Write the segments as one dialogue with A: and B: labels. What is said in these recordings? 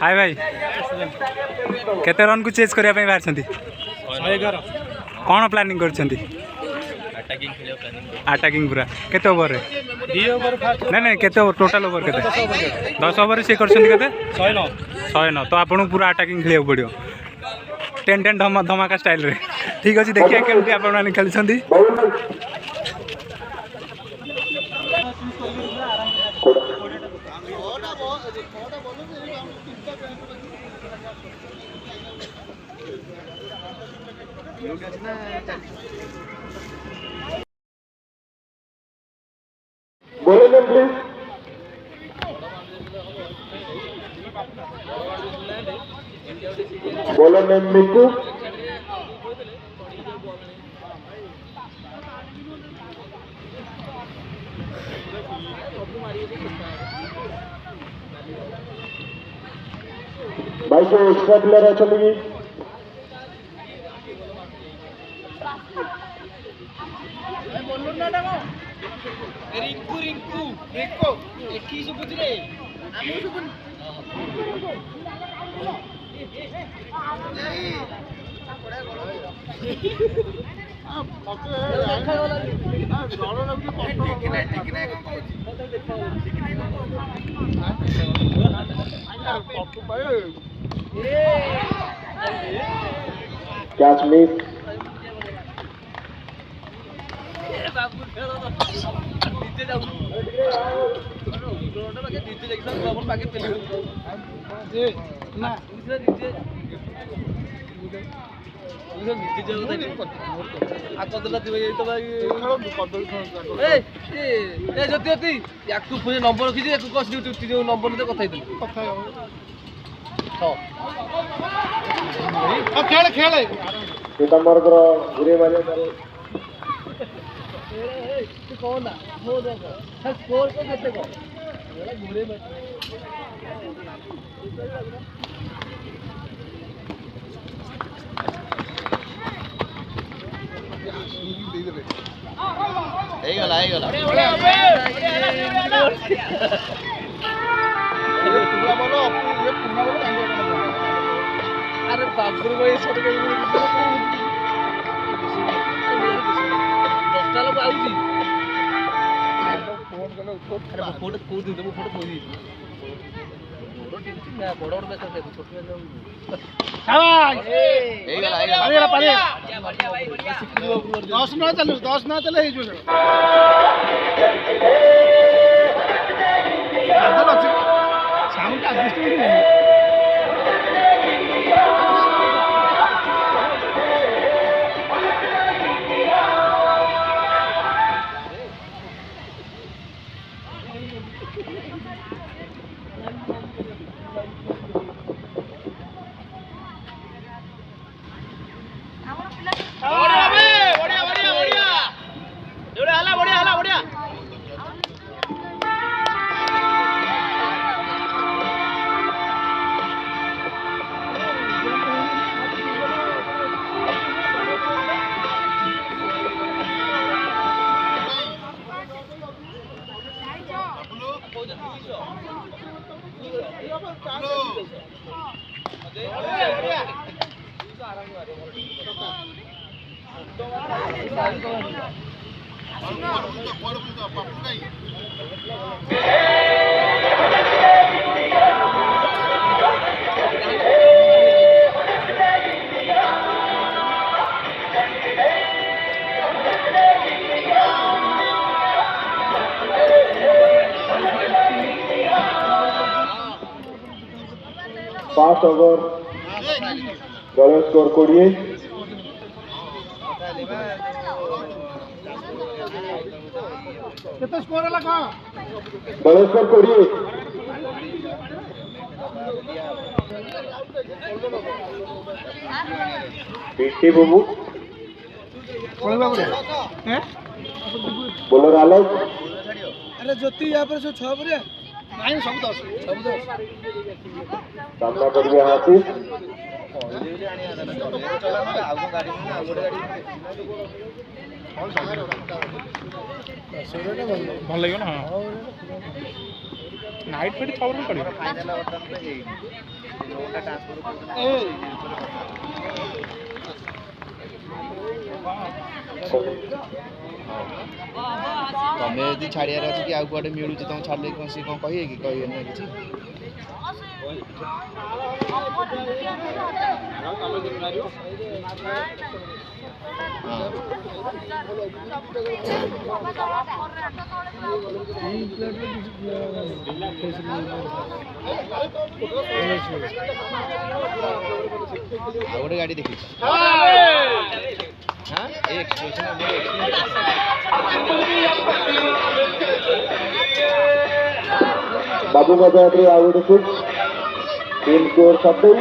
A: हाय भाई केते रन को चेज करने बाहर कौन प्लानिंग कर अटैकिंग पूरा केते ओवर रे नहीं नहीं केते ओवर टोटल ओवर केते 10 ओवर से कर 109 तो आपन पूरा अटैकिंग खेलिया पड़ो 10 धमाका स्टाइल रे ठीक अच्छे देखिए केमती आपण माने खेलछंती
B: बोलो नेम प्लीज बोलो नेम मिकू भाई जो एक्स्ट्रा प्लेयर है चलेगी
C: रिंकू रिंकू रिंकू एठी सुबुत रे आमु सुबुत
B: कैच मिस
C: बाबू खेलो नीचे जाऊ रोड पे नीचे जाइसा बाबू पाके चले ए ना नीचे नीचे जाऊ दे आ कदला दिबे तो भाई ए ज्योति ज्योति याकू पुणे नंबर रखी जे कस ड्यूटी जो नंबर दे कथा हिदल कथा हो अब खेल खेल
B: सितंबर करो घुरे मारे
C: तू कौन ना हो देखो स्कोर को कैसे को घुरे में अरे बाबू भाई छोटे के 10 लोग आउजी फोन कलो अरे फोटो को दे दे फोटो को दी फोटो ठीक ना बड़ बड़ मैच है छोटे में शाबाश आइगला पानी बढ़िया भाई बढ़िया 10 ना चले हे जो साउंड एडजस्ट नहीं
B: फास्ट ओवर दल स्कोर 20
C: केते स्कोर हला का
B: दल स्कोर 20 पीटी बाबू
C: हैं
B: बोलर आलोक
C: अरे ज्योति यहाँ पर जो 6 पर नहीं सब 10
B: सामना करिए हाथी
A: भल लगे ना नाइट पे खबर पड़े
C: तमें यदि छाड़ियार अच्छे कि आउे मिलूँ तुम छाड़े कौन सी कौन कहे कि कहे ना कि गोटे गाड़ी देखी
B: बाबू मजाक out six team score 27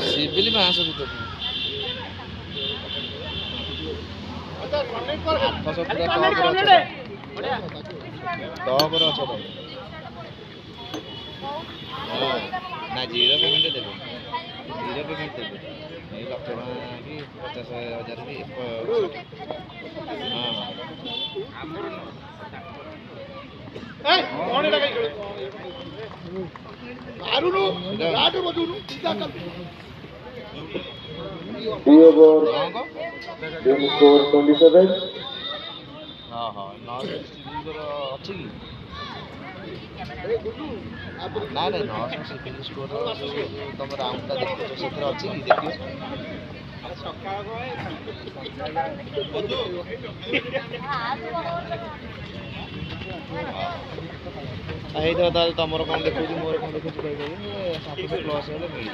C: civil में आस भी टॉप अच्छा ना जीरो पेमेंट देवे जीरो पेमेंट देवे ये लक्ष कि 50,000 भी
B: डी ओवर टीम स्कोर 27
C: हाँ हाँ अच्छी कि ना ना ना सिविल स्कोर तुम राउंडटा देखो से अच्छी कि देखियो आई तो दाल तुमर कौन देखो मोर कौन देखो कह 700 प्लस हेले मिल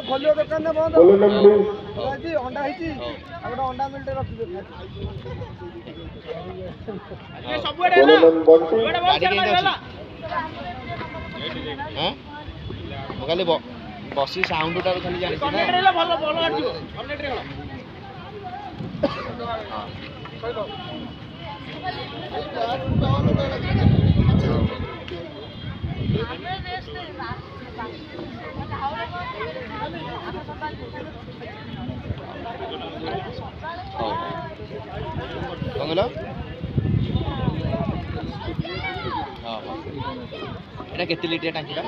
B: बोलो नम प्लीज
C: अंडा अंडा मिलते रखिए
B: बोलो नम बंटी
C: गाड़ी केंते अछि हैं म खाली बसी साउंडटा खाली जानि छी ना कनेक्टर भलो भलो आडियो कनेक्टर बंगला हाँ एटा केते लीटर टांकीटा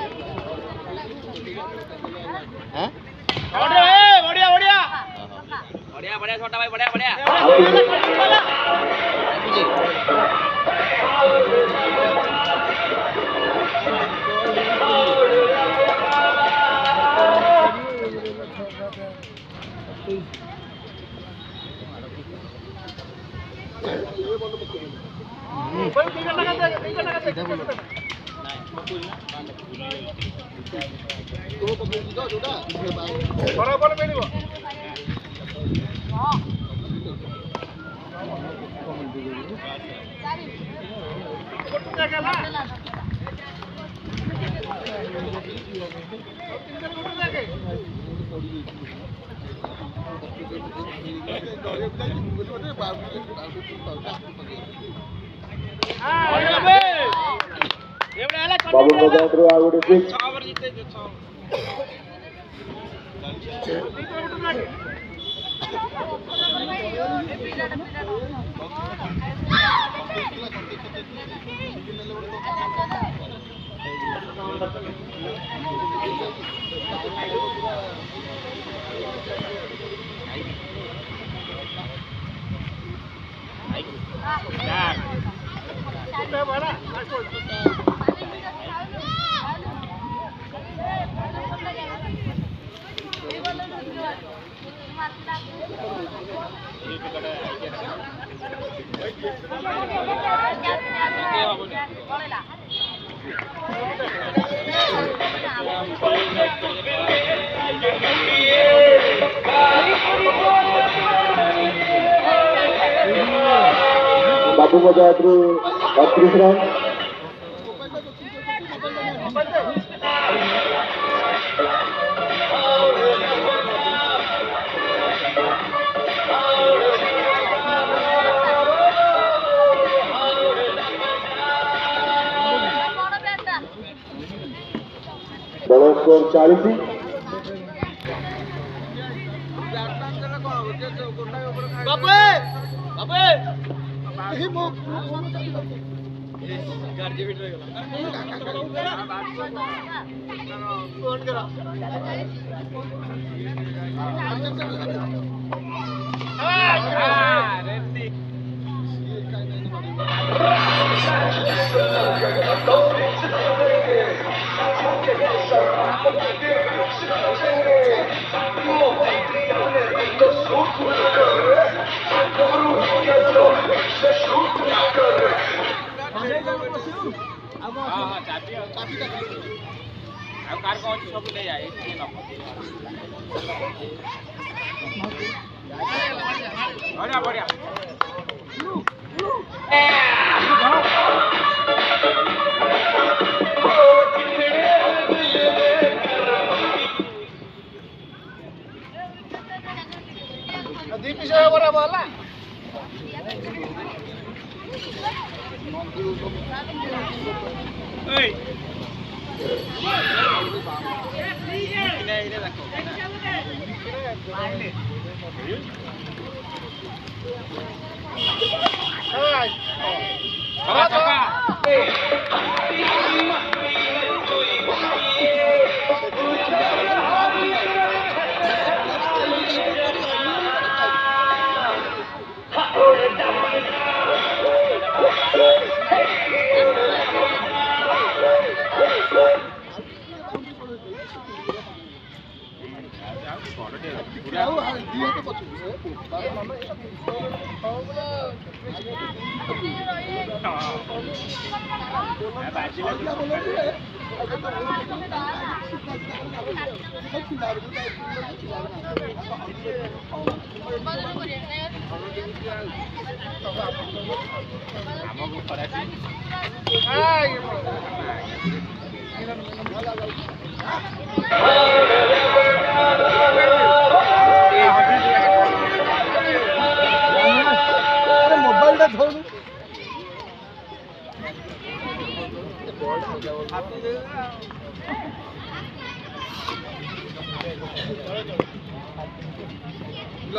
C: हैं बढ़िया बढ़िया बढ़िया बढ़िया छोटा भाई बढ़िया बढ़िया
B: बाबू मजाक आउट सिक्स ବାବୁଙ୍କ ବ୍ୟାଟ୍ରୁ 32 ରନ୍। ଦଳ ସ୍କୋର 40।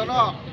C: No.